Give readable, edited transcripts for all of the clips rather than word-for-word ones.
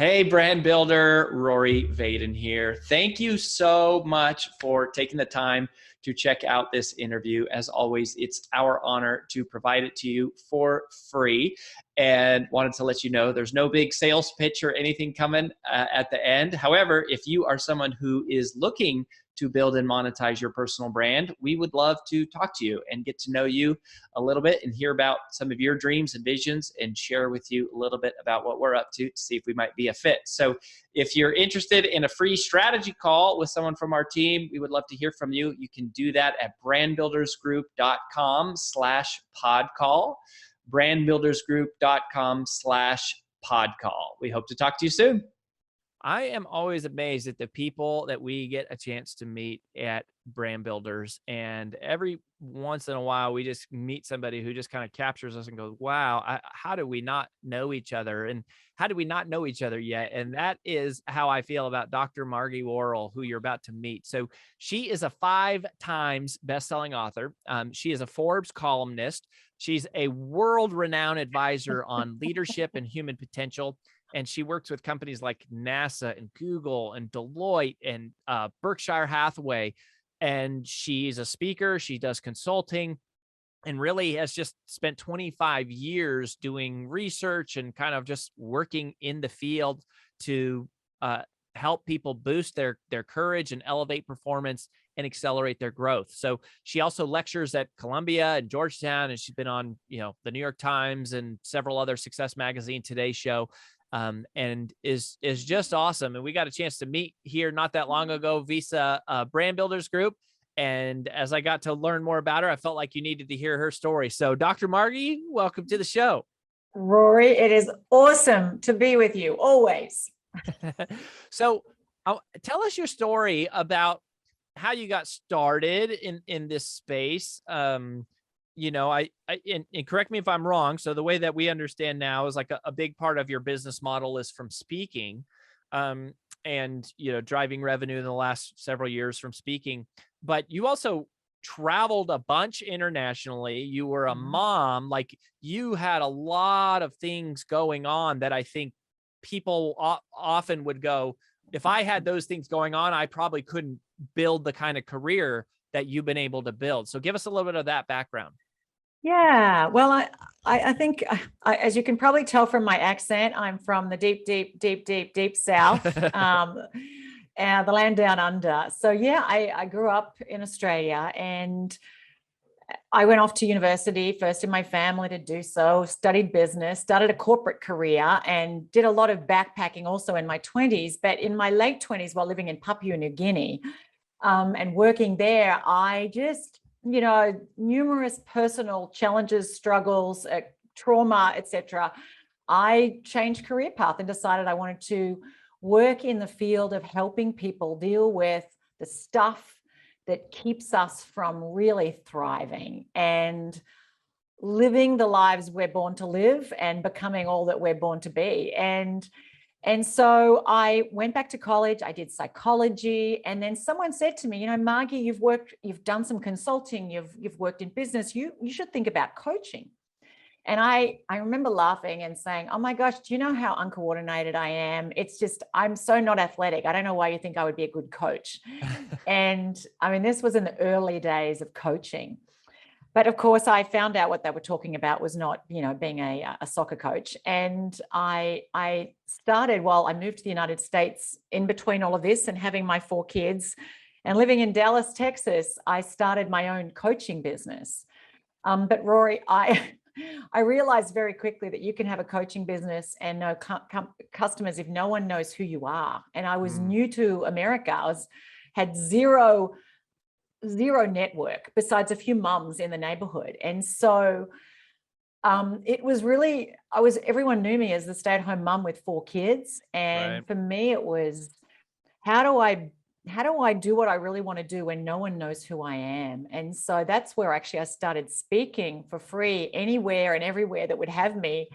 Hey, brand builder, Rory Vaden here. Thank you so much for taking the time to check out this interview. As always, it's our honor to provide it to you for free. And wanted to let you know there's no big sales pitch or anything coming at the end. However, if you are someone who is looking to build and monetize your personal brand, we would love to talk to you and get to know you a little bit and hear about some of your dreams and visions and share with you a little bit about what we're up to see if we might be a fit. So if you're interested in a free strategy call with someone from our team, we would love to hear from you. You can do that at brandbuildersgroup.com/podcall, brandbuildersgroup.com/podcall. We hope to talk to you soon. I am always amazed at the people that we get a chance to meet at Brand Builders. And every once in a while, we just meet somebody who just kind of captures us and goes, wow, how do we not know each other? And how do we not know each other yet? And that is how I feel about Dr. Margie Warrell, who you're about to meet. So she is a 5 times best-selling author. She is a Forbes columnist. She's a world-renowned advisor on leadership and human potential. And she works with companies like NASA and Google and Deloitte and Berkshire Hathaway. And she's a speaker. She does consulting and really has just spent 25 years doing research and kind of just working in the field to help people boost their courage and elevate performance and accelerate their growth. So she also lectures at Columbia and Georgetown, and she's been on, the New York Times and several other Success Magazine, Today Show. And is just awesome. And we got a chance to meet here not that long ago via Brand Builders Group. And as I got to learn more about her, I felt like you needed to hear her story. So Dr. Margie, welcome to the show. Rory, it is awesome to be with you always. So tell us your story about how you got started in this space. And correct me if I'm wrong. So the way that we understand now is like a big part of your business model is from speaking, and, driving revenue in the last several years from speaking, but you also traveled a bunch internationally. You were a mom, like you had a lot of things going on that I think people often would go, if I had those things going on, I probably couldn't build the kind of career that you've been able to build. So give us a little bit of that background. Yeah, well, I think, as you can probably tell from my accent, I'm from the deep South, and the land down under. So yeah, I grew up in Australia, and I went off to university first in my family to do so, studied business, started a corporate career, and did a lot of backpacking also in my 20s. But in my late 20s, while living in Papua New Guinea, and working there, I just, numerous personal challenges, struggles, trauma, etc. I changed career path and decided I wanted to work in the field of helping people deal with the stuff that keeps us from really thriving and living the lives we're born to live and becoming all that we're born to be. And so I went back to college, I did psychology, and then someone said to me, Margie, you've done some consulting, you've worked in business, you should think about coaching. And I remember laughing and saying, oh my gosh, do you know how uncoordinated I am? It's just, I'm so not athletic. I don't know why you think I would be a good coach. And I mean, this was in the early days of coaching. But of course, I found out what they were talking about was not, being a soccer coach. And I started, while I moved to the United States, in between all of this and having my 4 kids and living in Dallas, Texas, I started my own coaching business. But Rory, I realized very quickly that you can have a coaching business and no customers if no one knows who you are. And I was new to America. Had zero network besides a few mums in the neighborhood. And so it was really, everyone knew me as the stay-at-home mum with 4 kids. And Right. For me, it was, how do I do what I really want to do when no one knows who I am? And so that's where actually I started speaking for free anywhere and everywhere that would have me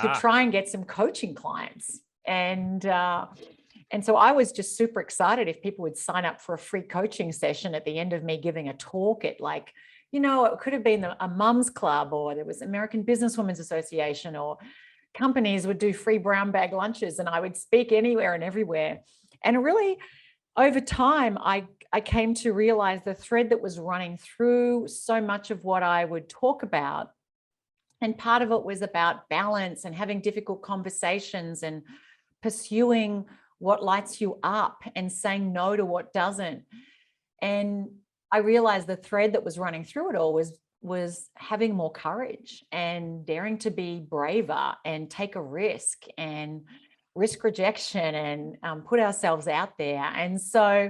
to try and get some coaching clients. And so I was just super excited if people would sign up for a free coaching session at the end of me giving a talk at, like, it could have been a mum's club, or there was American Businesswomen's Association, or companies would do free brown bag lunches, and I would speak anywhere and everywhere. And really, over time, I came to realize the thread that was running through so much of what I would talk about. And part of it was about balance and having difficult conversations and pursuing what lights you up and saying no to what doesn't. And I realized the thread that was running through it all was having more courage and daring to be braver and take a risk and risk rejection and put ourselves out there. And so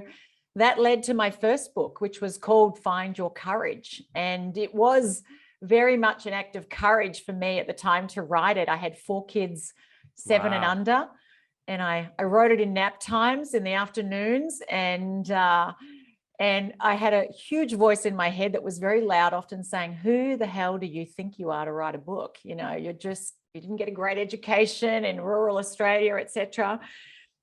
that led to my first book, which was called Find Your Courage. And it was very much an act of courage for me at the time to write it. I had 4 kids, 7 and under, and I wrote it in nap times in the afternoons. And I had a huge voice in my head that was very loud, often saying, who the hell do you think you are to write a book? You know, you didn't get a great education in rural Australia, etc.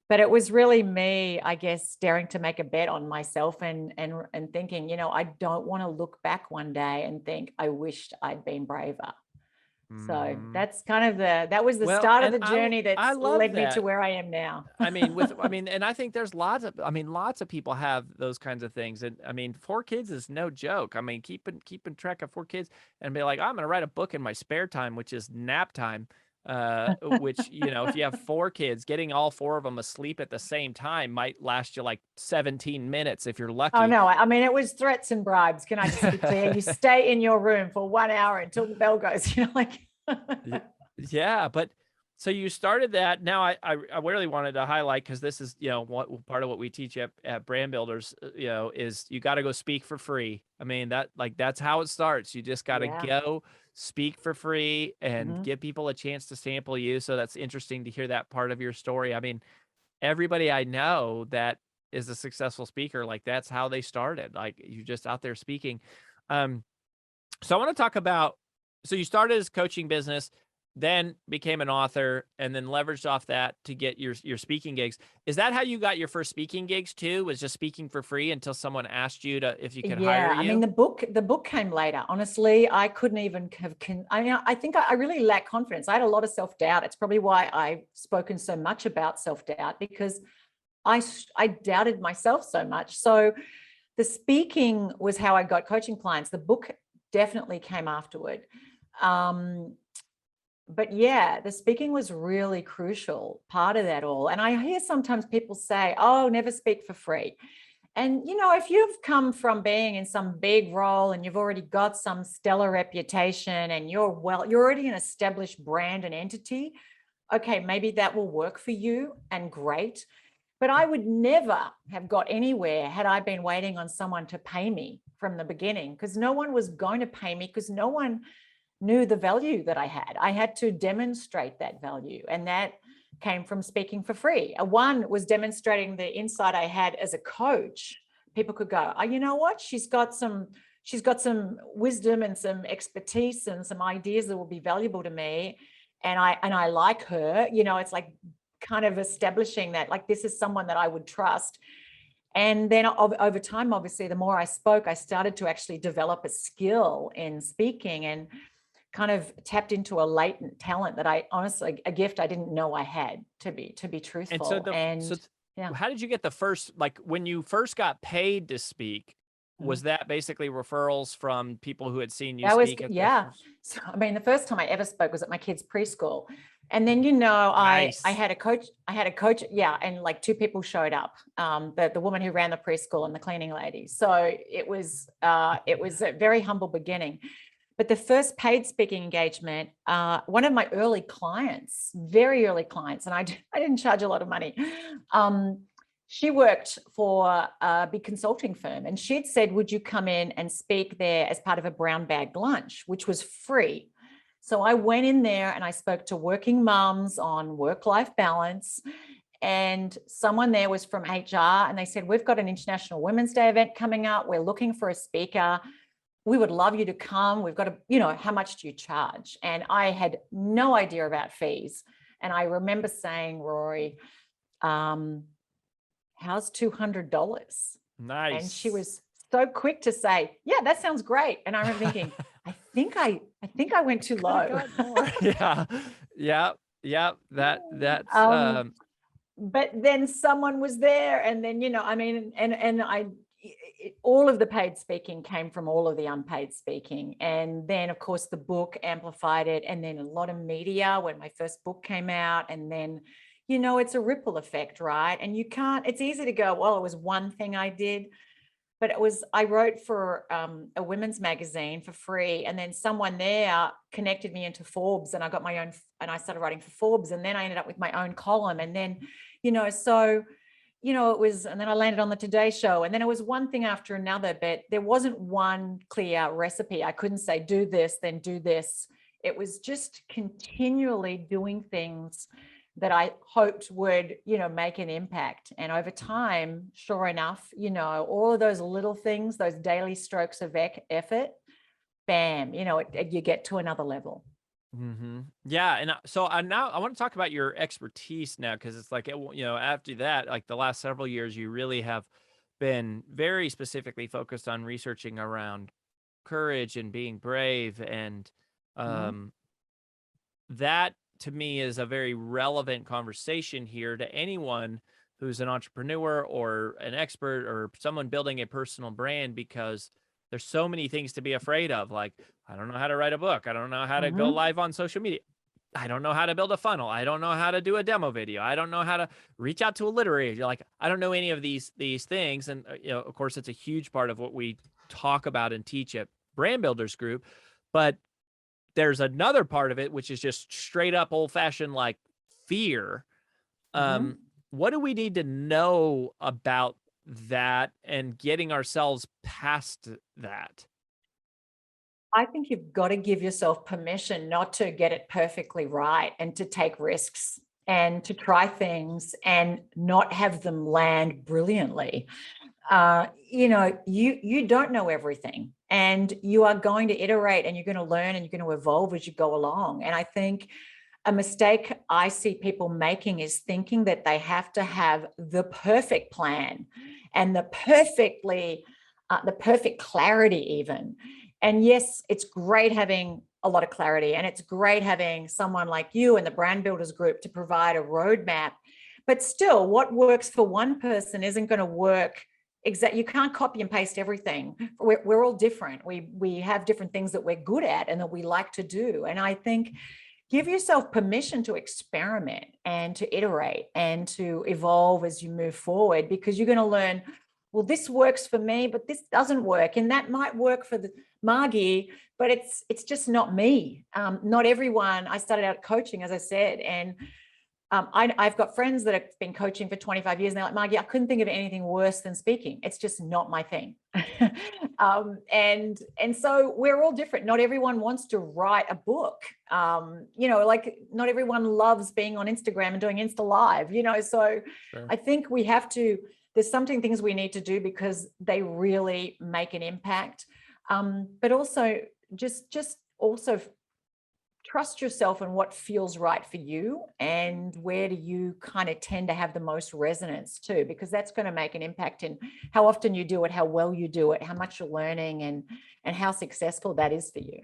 But it was really me, I guess, daring to make a bet on myself and thinking, you know, I don't want to look back one day and think, I wished I'd been braver. So that's kind of that was the start of the journey that led me to where I am now. And I think there's lots of people have those kinds of things. And I mean, 4 kids is no joke. I mean, keeping track of 4 kids and be like, I'm going to write a book in my spare time, which is nap time. Which, you know, if you have 4 kids, getting all 4 of them asleep at the same time might last you like 17 minutes if you're lucky. Oh no, I mean, it was threats and bribes. Can I just be clear? You stay in your room for 1 hour until the bell goes, you know, like. Yeah, but so you started that. Now I really wanted to highlight, because this is, you know, part of what we teach at Brand Builders, you know, is you got to go speak for free. I mean, that's how it starts. You just got to go speak for free and give people a chance to sample you. So that's interesting to hear that part of your story. I mean, everybody I know that is a successful speaker, like that's how they started. Like you're just out there speaking. So I want to talk about, so you started as coaching business, then became an author, and then leveraged off that to get your speaking gigs. Is that how you got your first speaking gigs too? Was just speaking for free until someone asked you if you could hire you? I mean, the book came later. Honestly, I couldn't even have. I think I really lack confidence. I had a lot of self-doubt. It's probably why I've spoken so much about self-doubt, because I doubted myself so much. So the speaking was how I got coaching clients. The book definitely came afterward. But yeah, the speaking was really crucial part of that all. And I hear sometimes people say, oh, never speak for free. And, you know, if you've come from being in some big role and you've already got some stellar reputation and you're already an established brand and entity, okay, maybe that will work for you and great. But I would never have got anywhere had I been waiting on someone to pay me from the beginning, because no one was going to pay me, because no one knew the value that I had. I had to demonstrate that value, and that came from speaking for free. One was demonstrating the insight I had as a coach. People could go, oh, you know what? She's got some wisdom and some expertise and some ideas that will be valuable to me. And I like her, you know, it's like kind of establishing that, like, this is someone that I would trust. And then over time, obviously, the more I spoke, I started to actually develop a skill in speaking and kind of tapped into a latent talent that I honestly, a gift I didn't know I had, to be truthful. Yeah. How did you get the first, like when you first got paid to speak, was that basically referrals from people who had seen you speak? So, I mean, the first time I ever spoke was at my kids' preschool. And then, you know, nice. I had a coach. Yeah. And like 2 people showed up, the woman who ran the preschool and the cleaning lady. So it was a very humble beginning. But the first paid speaking engagement, one of my early clients, very early clients, and I didn't charge a lot of money. She worked for a big consulting firm, and she'd said, would you come in and speak there as part of a brown bag lunch, which was free. So I went in there and I spoke to working mums on work-life balance. And someone there was from HR, and they said, we've got an International Women's Day event coming up. We're looking for a speaker. We would love you to come. We've got to, you know, how much do you charge? And I had no idea about fees. And I remember saying, Rory, how's $200? Nice. And she was so quick to say, yeah, that sounds great. And I remember thinking, I think I went too low. Yeah. Yeah. Yeah, that's but then someone was there, and then, I mean, and all of the paid speaking came from all of the unpaid speaking. And then of course the book amplified it, and then a lot of media when my first book came out. And then, it's a ripple effect, right? And it's easy to go, well, it was one thing I did, but I wrote for a women's magazine for free. And then someone there connected me into Forbes, and I got my own, and I started writing for Forbes. And then I ended up with my own column. And then, so, it was, and then I landed on the Today Show, and then it was one thing after another, but there wasn't one clear recipe. I couldn't say, do this, then do this. It was just continually doing things that I hoped would, make an impact. And over time, sure enough, all of those little things, those daily strokes of effort, bam, you get to another level. Yeah. And so now I want to talk about your expertise now, because it's like, after that, like the last several years, you really have been very specifically focused on researching around courage and being brave. And that to me is a very relevant conversation here to anyone who's an entrepreneur or an expert or someone building a personal brand, because there's so many things to be afraid of. Like, I don't know how to write a book. I don't know how to go live on social media. I don't know how to build a funnel. I don't know how to do a demo video. I don't know how to reach out to a literary agent. Like, I don't know any of these things. And, of course, it's a huge part of what we talk about and teach at Brand Builders Group. But there's another part of it, which is just straight up old fashioned, like, fear. What do we need to know about that and getting ourselves past that? I think you've got to give yourself permission not to get it perfectly right, and to take risks and to try things and not have them land brilliantly. You don't know everything, and you are going to iterate, and you're going to learn, and you're going to evolve as you go along. And I think a mistake I see people making is thinking that they have to have the perfect plan and the perfect clarity even. And yes, it's great having a lot of clarity, and it's great having someone like you and the Brand Builders Group to provide a roadmap. But still, what works for one person isn't going to work. You can't copy and paste everything. We're all different. We have different things that we're good at and that we like to do. And I think give yourself permission to experiment and to iterate and to evolve as you move forward, because you're going to learn, well, this works for me, but this doesn't work. And that might work for the Margie, but it's just not me. Not everyone. I started out coaching, as I said, and I've got friends that have been coaching for 25 years, and they're like, Margie, I couldn't think of anything worse than speaking. It's just not my thing. And so we're all different. Not everyone wants to write a book. Like not everyone loves being on Instagram and doing Insta Live, so sure. I think there's things we need to do because they really make an impact. But also just also trust yourself and what feels right for you, and where do you kind of tend to have the most resonance too, because that's going to make an impact in how often you do it, how well you do it, how much you're learning, and how successful that is for you.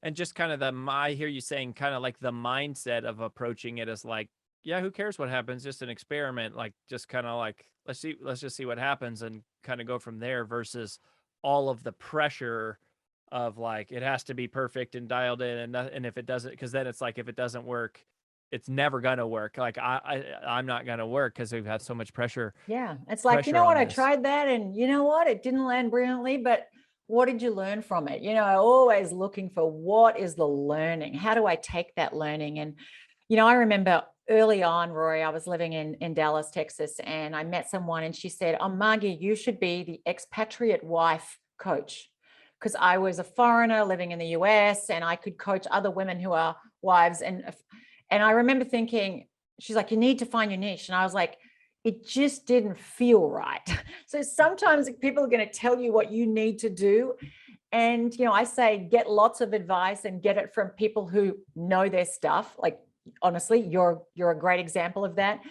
And just kind of I hear you saying kind of like the mindset of approaching it as like, yeah, who cares what happens? Just an experiment, like just kind of like, let's just see what happens and kind of go from there, versus all of the pressure of like, it has to be perfect and dialed in, and if it doesn't, because then it's like, if it doesn't work, it's never gonna work. Like I'm not gonna work because we've had so much pressure. Yeah, it's like, I tried that, and it didn't land brilliantly, but what did you learn from it? Always looking for what is the learning. How do I take that learning? And I remember early on, Rory, I was living in Dallas, Texas, and I met someone, and she said, "Oh, Margie, you should be the expatriate wife coach." Because I was a foreigner living in the US, and I could coach other women who are wives. And I remember thinking, she's like, you need to find your niche. And I was like, it just didn't feel right. So sometimes people are going to tell you what you need to do. And, I say, get lots of advice and get it from people who know their stuff. Like, honestly, you're a great example of that.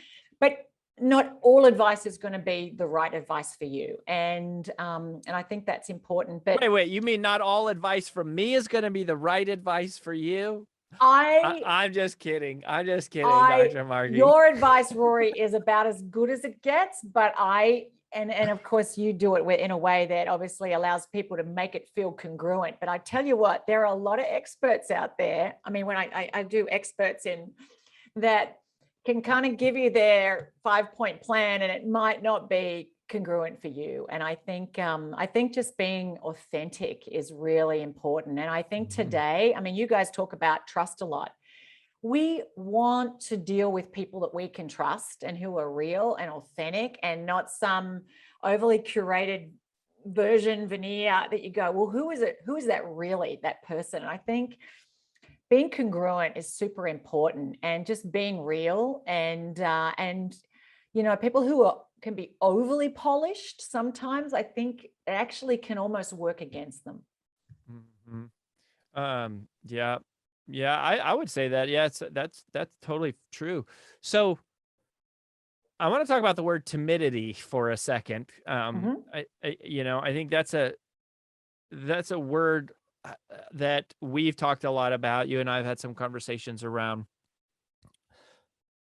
But not all advice is going to be the right advice for you. And I think that's important. But wait, you mean not all advice from me is going to be the right advice for you? I'm just kidding. I'm just kidding, Dr. Margie. Your advice, Rory, is about as good as it gets, but and of course you do it in a way that obviously allows people to make it feel congruent. But I tell you what, there are a lot of experts out there. I mean, when I do experts in that can kind of give you their 5-point plan, and it might not be congruent for you. And I think just being authentic is really important. And I think today, I mean, you guys talk about trust a lot. We want to deal with people that we can trust and who are real and authentic, and not some overly curated version veneer that you go, well, who is it? Who is that really, that person? And I think being congruent is super important, and just being real, and people who can be overly polished sometimes, I think it actually can almost work against them. Yeah, I would say that. Yeah, that's totally true. So I want to talk about the word timidity for a second. I think that's a word that we've talked a lot about. You and I have had some conversations around.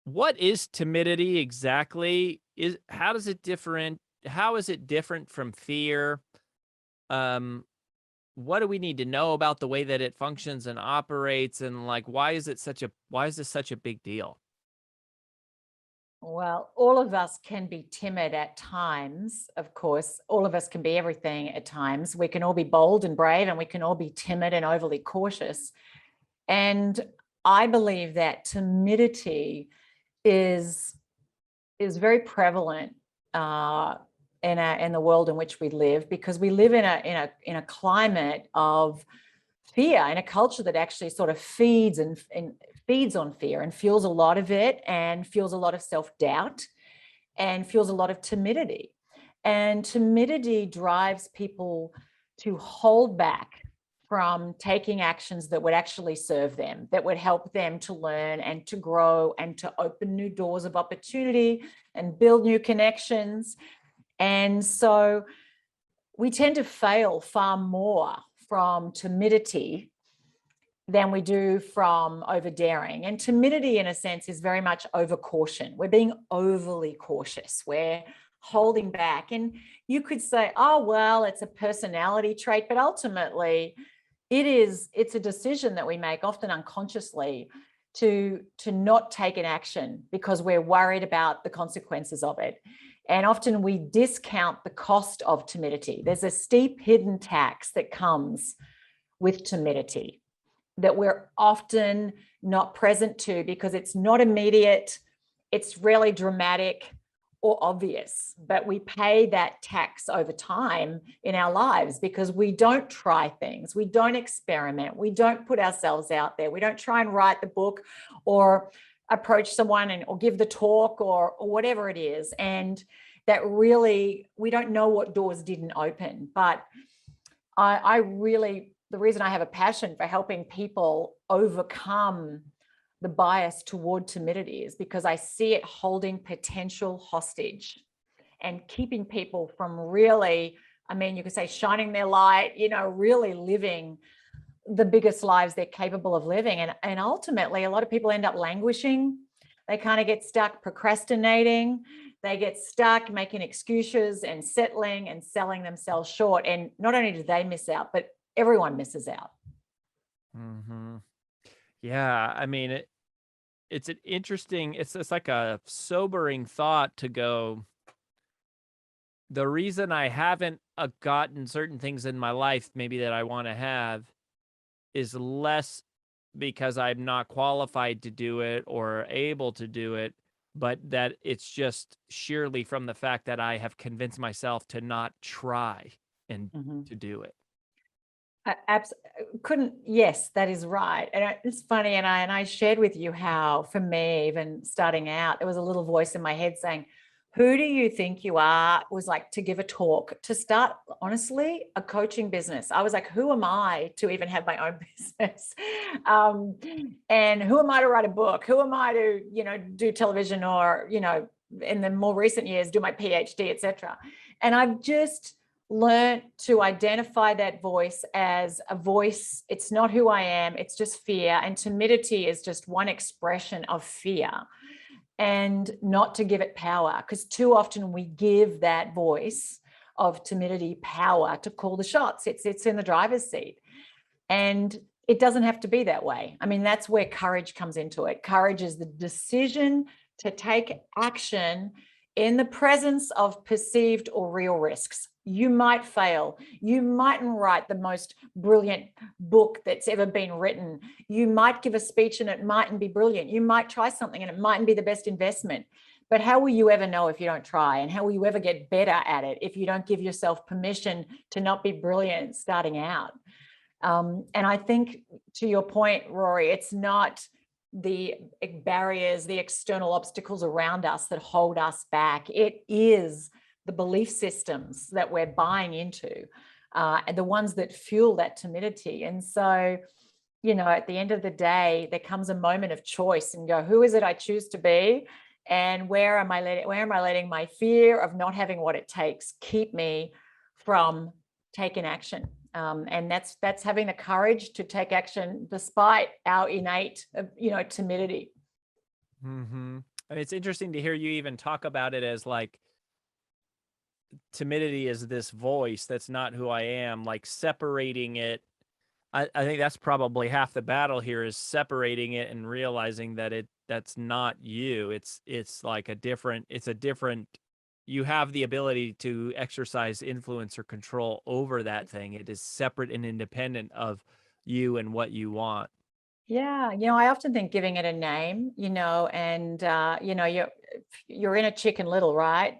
What is timidity exactly? How is it different from fear? What do we need to know about the way that it functions and operates, and like why is this such a big deal? Well, all of us can be timid at times, of course. All of us can be everything at times. We can all be bold and brave, and we can all be timid and overly cautious. And I believe that timidity is very prevalent in the world in which we live, because we live in a climate of fear, in a culture that actually sort of feeds on fear, and fuels a lot of it, and fuels a lot of self-doubt, and fuels a lot of timidity. And timidity drives people to hold back from taking actions that would actually serve them, that would help them to learn and to grow and to open new doors of opportunity and build new connections. And so we tend to fail far more from timidity than we do from over-daring. And timidity, in a sense, is very much over-caution. We're being overly cautious. We're holding back. And you could say, oh, well, it's a personality trait, but ultimately it's a decision that we make, often unconsciously, to not take an action because we're worried about the consequences of it. And often we discount the cost of timidity. There's a steep hidden tax that comes with timidity that we're often not present to, because it's not immediate, it's rarely dramatic or obvious, but we pay that tax over time in our lives because we don't try things, we don't experiment, we don't put ourselves out there, we don't try and write the book or approach someone or give the talk or whatever it is. And that really, we don't know what doors didn't open. But I really, the reason I have a passion for helping people overcome the bias toward timidity is because I see it holding potential hostage and keeping people from really, I mean, you could say shining their light, really living the biggest lives they're capable of living. And ultimately, a lot of people end up languishing. They kind of get stuck procrastinating. They get stuck making excuses and settling and selling themselves short. And not only do they miss out, but everyone misses out. Mm-hmm. Yeah, I mean, it's an interesting, it's like a sobering thought to go, the reason I haven't gotten certain things in my life maybe that I want to have is less because I'm not qualified to do it or able to do it, but that it's just sheerly from the fact that I have convinced myself to not try and to do it. Yes, that is right. And it's funny. And I shared with you how, for me, even starting out, there was a little voice in my head saying, who do you think you are? It was like to give a talk, to start, honestly, a coaching business. I was like, who am I to even have my own business? And who am I to write a book? Who am I to, do television or, in the more recent years, do my PhD, etc. And I've just learned to identify that voice as a voice. It's not who I am, it's just fear. And timidity is just one expression of fear, and not to give it power, because too often we give that voice of timidity power to call the shots. It's in the driver's seat. And it doesn't have to be that way. I mean, that's where courage comes into it. Courage is the decision to take action in the presence of perceived or real risks. You might fail. You mightn't write the most brilliant book that's ever been written. You might give a speech and it mightn't be brilliant. You might try something and it mightn't be the best investment. But how will you ever know if you don't try? And how will you ever get better at it if you don't give yourself permission to not be brilliant starting out? And I think, to your point, Rory, it's not the barriers, the external obstacles around us that hold us back. It is the belief systems that we're buying into, and the ones that fuel that timidity. And so, at the end of the day, there comes a moment of choice and go, who is it I choose to be? And where am I letting my fear of not having what it takes keep me from taking action? And that's having the courage to take action despite our innate, timidity. Mm-hmm. And it's interesting to hear you even talk about it as like timidity is this voice that's not who I am, like separating it. I think that's probably half the battle here, is separating it and realizing that that's not you. It's like a different, you have the ability to exercise influence or control over that thing. It is separate and independent of you and what you want. Yeah. I often think giving it a name, and, you're in a Chicken Little, right?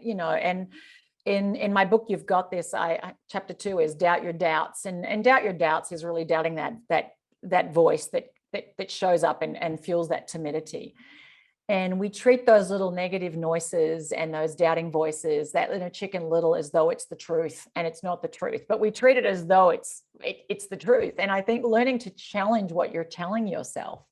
And in my book, You've Got This, chapter 2 is doubt your doubts, and doubt your doubts is really doubting that voice that shows up and fuels that timidity. And we treat those little negative noises and those doubting voices, that inner Chicken Little, as though it's the truth, and it's not the truth, but we treat it as though it's the truth. And I think learning to challenge what you're telling yourself.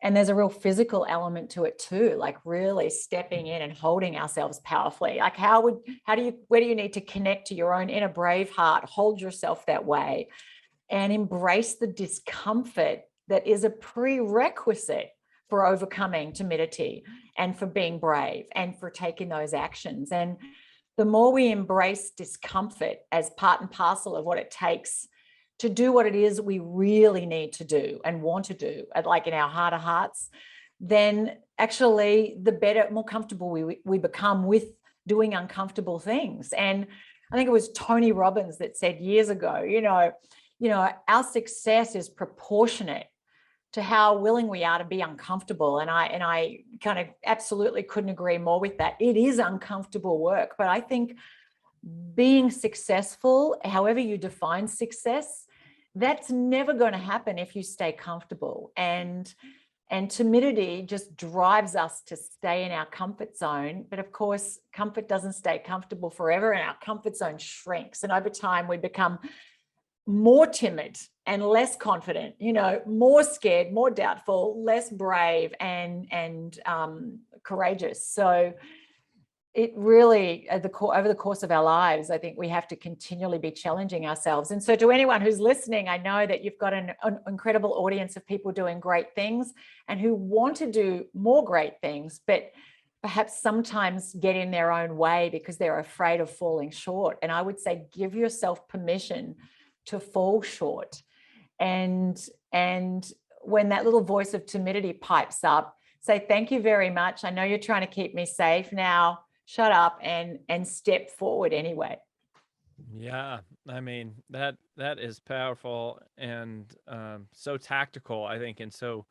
And there's a real physical element to it too, like really stepping in and holding ourselves powerfully. Like where do you need to connect to your own inner brave heart, hold yourself that way, and embrace the discomfort that is a prerequisite for overcoming timidity and for being brave and for taking those actions. And the more we embrace discomfort as part and parcel of what it takes to do what it is we really need to do and want to do, like in our heart of hearts, then actually the better, more comfortable we become with doing uncomfortable things. And I think it was Tony Robbins that said years ago, our success is proportionate to how willing we are to be uncomfortable. And I kind of absolutely couldn't agree more with that. It is uncomfortable work, but I think being successful, however you define success, that's never going to happen if you stay comfortable. And timidity just drives us to stay in our comfort zone. But of course, comfort doesn't stay comfortable forever, and our comfort zone shrinks. And over time, we become more timid and less confident, more scared, more doubtful, less brave and courageous. So it really, over the course of our lives, I think we have to continually be challenging ourselves. And so to anyone who's listening, I know that you've got an incredible audience of people doing great things and who want to do more great things, but perhaps sometimes get in their own way because they're afraid of falling short. And I would say, give yourself permission to fall short. And when that little voice of timidity pipes up, say, thank you very much. I know you're trying to keep me safe. Now shut up and step forward anyway. Yeah. I mean, that is powerful and so tactical, I think, and so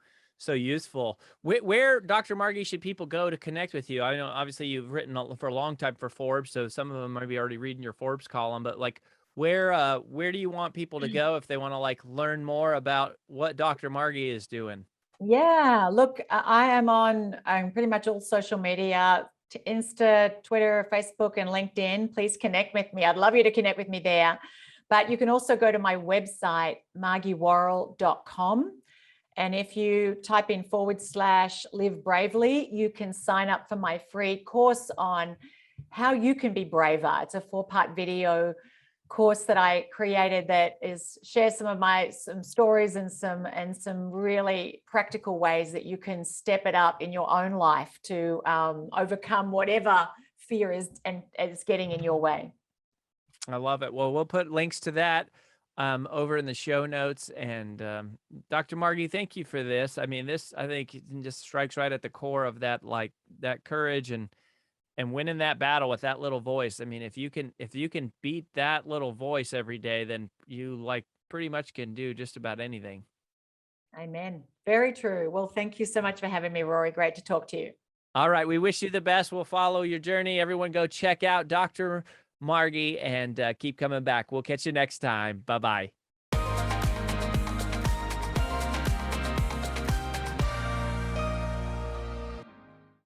useful. Where, Dr. Margie, should people go to connect with you? I know obviously you've written for a long time for Forbes, so some of them might be already reading your Forbes column, but like, where do you want people to go if they want to like learn more about what Dr. Margie is doing? Yeah, look, I'm pretty much all social media, Insta, Twitter, Facebook, and LinkedIn. Please connect with me. I'd love you to connect with me there. But you can also go to my website, MargieWarrell.com. And if you type in /live bravely, you can sign up for my free course on how you can be braver. It's a 4-part video course that I created that shares some stories and some really practical ways that you can step it up in your own life to overcome whatever fear is getting in your way. I love it. Well, we'll put links to that over in the show notes. And Dr. Margie, thank you for this. I mean, this, I think, just strikes right at the core of that, like that courage and winning that battle with that little voice. I mean, if you can beat that little voice every day, then you like pretty much can do just about anything. Amen. Very true. Well, thank you so much for having me, Rory. Great to talk to you. All right. We wish you the best. We'll follow your journey. Everyone go check out Dr. Margie and keep coming back. We'll catch you next time. Bye-bye.